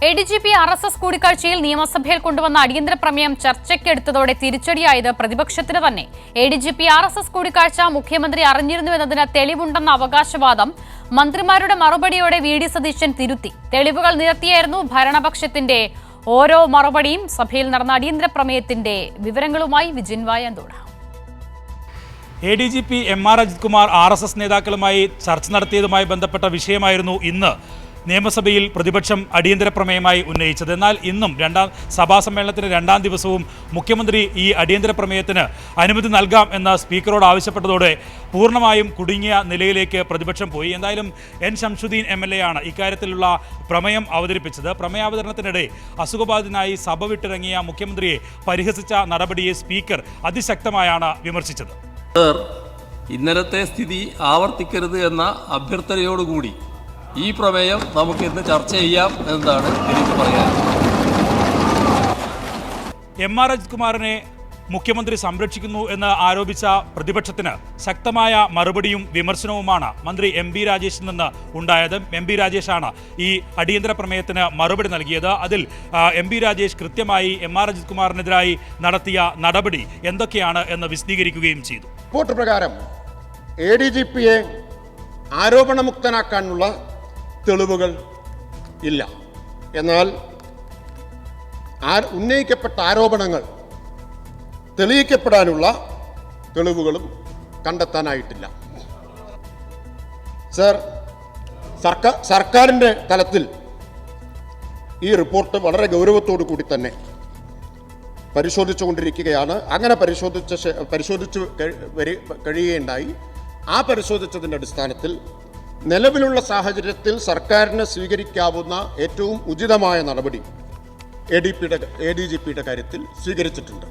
ADGP RSS കൂടിക്കാഴ്ചയിൽ നിയമസഭയിൽ കൊണ്ടുവന്ന അടിയന്തര പ്രമേയം ചർച്ചയ്ക്കെടുത്തതോടെ തിരിച്ചടിയായത് പ്രതിപക്ഷത്തിന് തന്നെ. ADGP RSS കൂടിക്കാഴ്ച മുഖ്യമന്ത്രി അറിഞ്ഞിരുന്നുവെന്നതിന് തെളിവുണ്ടെന്ന അവകാശവാദം മന്ത്രിമാരുടെ മറുപടിയോടെ VD സതീശൻ തിരുത്തി. തെളിവുകൾ നിരത്തിയായിരുന്നു ഭരണപക്ഷത്തിന്റെ ഓരോ മറുപടിയും. സഭയിൽ നടന്ന അടിയന്തര പ്രമേയത്തിന്റെ വിവരങ്ങളുമായി Vijin Vayanthode. ADGP MR Ajith Kumar RSS നേതാക്കളുമായി ചർച്ച നടത്തിയതുമായി ബന്ധപ്പെട്ട വിഷയമായിരുന്നു ഇന്ന് നിയമസഭയിൽ പ്രതിപക്ഷം അടിയന്തര പ്രമേയമായി ഉന്നയിച്ചത്. എന്നാൽ ഇന്നും സഭാ സമ്മേളനത്തിന് രണ്ടാം ദിവസവും മുഖ്യമന്ത്രി ഈ അടിയന്തര പ്രമേയത്തിന് അനുമതി നൽകാം എന്ന് സ്പീക്കറോട് ആവശ്യപ്പെട്ടതോടെ പൂർണ്ണമായും കുടുങ്ങിയ നിലയിലേക്ക് പ്രതിപക്ഷം പോയി. എന്തായാലും N. ഷംസുദ്ദീൻ MLA ആണ് ഇക്കാര്യത്തിലുള്ള പ്രമേയം അവതരിപ്പിച്ചത്. പ്രമേയാവതരണത്തിനിടെ അസുഖബാധിതനായി സഭ വിട്ടിറങ്ങിയ മുഖ്യമന്ത്രിയെ പരിഹസിച്ച നടപടിയെ സ്പീക്കർ അതിശക്തമായാണ് വിമർശിച്ചത്. ഇന്നലത്തെ സ്ഥിതി ആവർത്തിക്കരുത് എന്ന അഭ്യർത്ഥനയോടുകൂടി ഈ പ്രമേയം നമുക്ക് ഇന്ന് ചർച്ച ചെയ്യാം എന്നതാണ് എനിക്ക് പറയാനുള്ളത്. MR അജിത് കുമാറിനെ മുഖ്യമന്ത്രി സംരക്ഷിക്കുന്നു എന്ന് ആരോപിച്ച പ്രതിപക്ഷത്തിന് ശക്തമായ മറുപടിയും വിമർശനവുമാണ് മന്ത്രി MB രാജേഷിൽ നിന്ന് ഉണ്ടായത്. MB രാജേഷാണ് ഈ അടിയന്തര പ്രമേയത്തിന് മറുപടി നൽകിയത്. അതിൽ MB രാജേഷ് കൃത്യമായി MR അജിത് കുമാറിനെതിരായി നടത്തിയ നടപടി എന്തൊക്കെയാണ് എന്ന് വിശദീകരിക്കുകയും ചെയ്തു. റിപ്പോർട്ട് പ്രകാരം ADGPയെ ആരോപണമുക്തനാക്കാനുള്ള തെളിവുകൾ ഇല്ല. എന്നാൽ ഉന്നയിക്കപ്പെട്ട ആരോപണങ്ങൾ തെളിയിക്കപ്പെടാനുള്ള തെളിവുകളും കണ്ടെത്താനായിട്ടില്ല. സർ, സർക്കാരിൻ്റെ തലത്തിൽ ഈ റിപ്പോർട്ട് വളരെ ഗൗരവത്തോടു കൂടി തന്നെ പരിശോധിച്ചുകൊണ്ടിരിക്കുകയാണ്. അങ്ങനെ പരിശോധിച്ചു കഴിയുകയുണ്ടായി. ആ പരിശോധിച്ചതിൻ്റെ അടിസ്ഥാനത്തിൽ നിലവിലുള്ള സാഹചര്യത്തിൽ സർക്കാരിന് സ്വീകരിക്കാവുന്ന ഏറ്റവും ഉചിതമായ നടപടി ADGPയുടെ കാര്യത്തിൽ സ്വീകരിച്ചിട്ടുണ്ട്.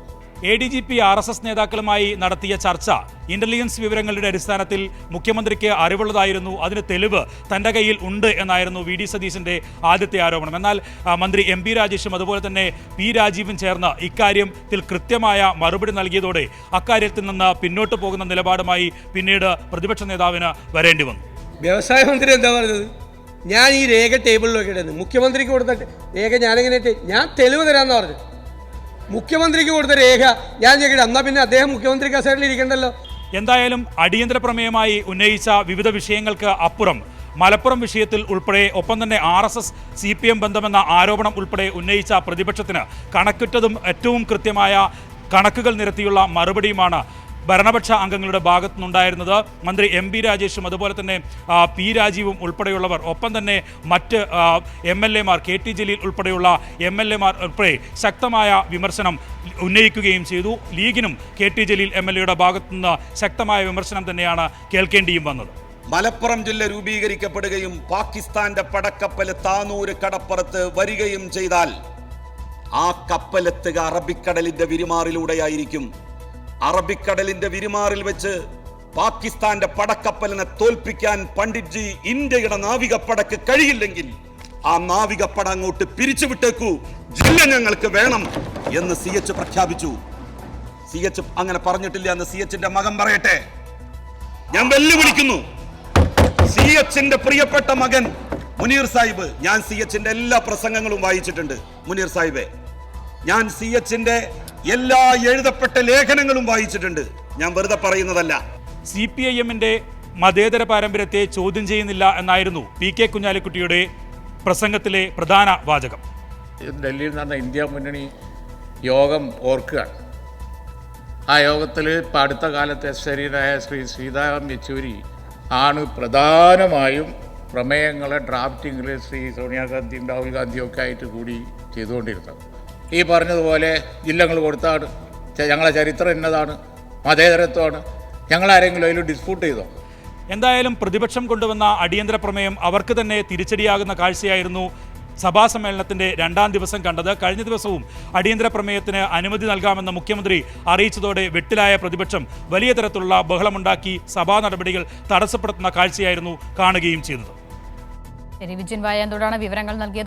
ADGP RSS നേതാക്കളുമായി നടത്തിയ ചർച്ച ഇന്റലിജൻസ് വിവരങ്ങളുടെ അടിസ്ഥാനത്തിൽ മുഖ്യമന്ത്രിക്ക് അറിവുള്ളതായിരുന്നു, അതിന് തെളിവ് തൻ്റെ കയ്യിൽ ഉണ്ട് എന്നായിരുന്നു VD സതീശൻ്റെ ആദ്യത്തെ ആരോപണം. എന്നാൽ മന്ത്രി MB രാജേഷും അതുപോലെ തന്നെ P രാജീവും ചേർന്ന് ഇക്കാര്യത്തിൽ കൃത്യമായ മറുപടി നൽകിയതോടെ അക്കാര്യത്തിൽ നിന്ന് പിന്നോട്ട് പോകുന്ന നിലപാടുമായി പിന്നീട് പ്രതിപക്ഷ നേതാവിന് വരേണ്ടി വന്നു. വ്യവസായ മന്ത്രി എന്താ പറഞ്ഞത്? ഞാൻ ഈ രേഖ ടേബിളിലൊക്കെ ഇടുന്നു, മുഖ്യമന്ത്രിക്ക് കൊടുത്ത രേഖ ഞാൻ തെളിവ് തരാമെന്ന് പറഞ്ഞു. മുഖ്യമന്ത്രിക്ക് കൊടുത്ത രേഖ ഞാൻ ചോദിക്കട്ടെ, എന്നാൽ പിന്നെ അദ്ദേഹം മുഖ്യമന്ത്രി കസേരയിൽ ഇരിക്കണ്ടല്ലോ. എന്തായാലും അടിയന്തര പ്രമേയമായി ഉന്നയിച്ച വിവിധ വിഷയങ്ങൾക്ക് അപ്പുറം മലപ്പുറം വിഷയത്തിൽ ഉൾപ്പെടെ ഒപ്പം തന്നെ RSS CPM ബന്ധമെന്ന ആരോപണം ഉൾപ്പെടെ ഉന്നയിച്ച പ്രതിപക്ഷത്തിന് കണക്കുറ്റതും ഏറ്റവും കൃത്യമായ കണക്കുകൾ നിരത്തിയുള്ള മറുപടിയുമാണ് ഭരണപക്ഷ അംഗങ്ങളുടെ ഭാഗത്തുനിന്നുണ്ടായിരുന്നത്. മന്ത്രി MB രാജേഷും അതുപോലെ തന്നെ P രാജീവും ഉൾപ്പെടെയുള്ളവർ, ഒപ്പം തന്നെ മറ്റ് MLA മാർ KT ജലീൽ ഉൾപ്പെടെയുള്ള MLA മാർ ഉൾപ്പെടെ ശക്തമായ വിമർശനം ഉന്നയിക്കുകയും ചെയ്തു. ലീഗിനും KT ജലീൽ MLA ഭാഗത്തുനിന്ന് ശക്തമായ വിമർശനം തന്നെയാണ് കേൾക്കേണ്ടിയും വന്നത്. മലപ്പുറം ജില്ല രൂപീകരിക്കപ്പെടുകയും പാകിസ്ഥാന്റെ പടക്കപ്പൽ താനൂര് കടപ്പുറത്ത് വരികയും ചെയ്താൽ ആ കപ്പലെത്തുക അറബിക്കടലിന്റെ വിരിമാറിലൂടെയായിരിക്കും. അറബിക്കടലിന്റെ വിരിമാറിൽ വെച്ച് പാകിസ്ഥാന്റെ പടക്കപ്പലിനെ തോൽപ്പിക്കാൻ പണ്ഡിറ്റ്ജി ഇന്ത്യയുടെ നാവികപ്പടക്ക് കഴിയില്ലെങ്കിൽ ആ നാവികപ്പട അങ്ങോട്ട് പിരിച്ചുവിട്ടേക്കൂ, ജില്ല ഞങ്ങൾക്ക് വേണം എന്ന് CH പ്രഖ്യാപിച്ചു. CH അങ്ങനെ പറഞ്ഞിട്ടില്ല എന്ന് CHന്റെ മകൻ പറയട്ടെ. ഞാൻ വെല്ലുവിളിക്കുന്നു. CHന്റെ പ്രിയപ്പെട്ട മകൻ മുനീർ സാഹിബ്, ഞാൻ CHന്റെ എല്ലാ പ്രസംഗങ്ങളും വായിച്ചിട്ടുണ്ട്. മുനീർ സാഹിബെ, ഞാൻ CHന്റെ എല്ലാ എഴുതപ്പെട്ട ലേഖനങ്ങളും വായിച്ചിട്ടുണ്ട്. ഞാൻ വെറുതെ പറയുന്നതല്ല. CPIM-ന്റെ മതേതര പാരമ്പര്യത്തെ ചോദ്യം ചെയ്യുന്നില്ല എന്നായിരുന്നു PK കുഞ്ഞാലിക്കുട്ടിയുടെ പ്രസംഗത്തിലെ പ്രധാന വാചകം. ഡൽഹിയിൽ നടന്ന ഇന്ത്യ മുന്നണി യോഗം ഓർക്കുകയാണ്. ആ യോഗത്തിൽ ഇപ്പോൾ അടുത്ത കാലത്തെ ശരീരനായ ശ്രീ സീതാറാം യെച്ചൂരി ആണ് പ്രധാനമായും പ്രമേയങ്ങളെ ഡ്രാഫ്റ്റിങ്ങിൽ ശ്രീ സോണിയാഗാന്ധിയും രാഹുൽ ഗാന്ധിയും ഒക്കെ ആയിട്ട് കൂടി ചെയ്തുകൊണ്ടിരുന്നത്. ഈ പറഞ്ഞതുപോലെ ജില്ലകൾ കൊടുത്താണ്, ഞങ്ങളെ ചരിത്രം എന്നതാണ്, മതേതരത്വമാണ്, ഞങ്ങളാരെങ്കിലും അതിൽ ഡിസ്പ്യൂട്ട് ചെയ്തോ? എന്തായാലും പ്രതിപക്ഷം കൊണ്ടുവന്ന അടിയന്തര പ്രമേയം അവർക്ക് തന്നെ തിരിച്ചടിയാകുന്ന കാഴ്ചയായിരുന്നു സഭാ സമ്മേളനത്തിൻ്റെ രണ്ടാം ദിവസം കണ്ടത്. കഴിഞ്ഞ ദിവസവും അടിയന്തര പ്രമേയത്തിന് അനുമതി നൽകാമെന്ന് മുഖ്യമന്ത്രി അറിയിച്ചതോടെ വെട്ടിലായ പ്രതിപക്ഷം വലിയ തരത്തിലുള്ള ബഹളമുണ്ടാക്കി സഭാ നടപടികൾ തടസ്സപ്പെടുത്തുന്ന കാഴ്ചയായിരുന്നു കാണുകയും ചെയ്തത്. വിജിൻ വായന്തോടാണ് വിവരങ്ങൾ നൽകിയത്.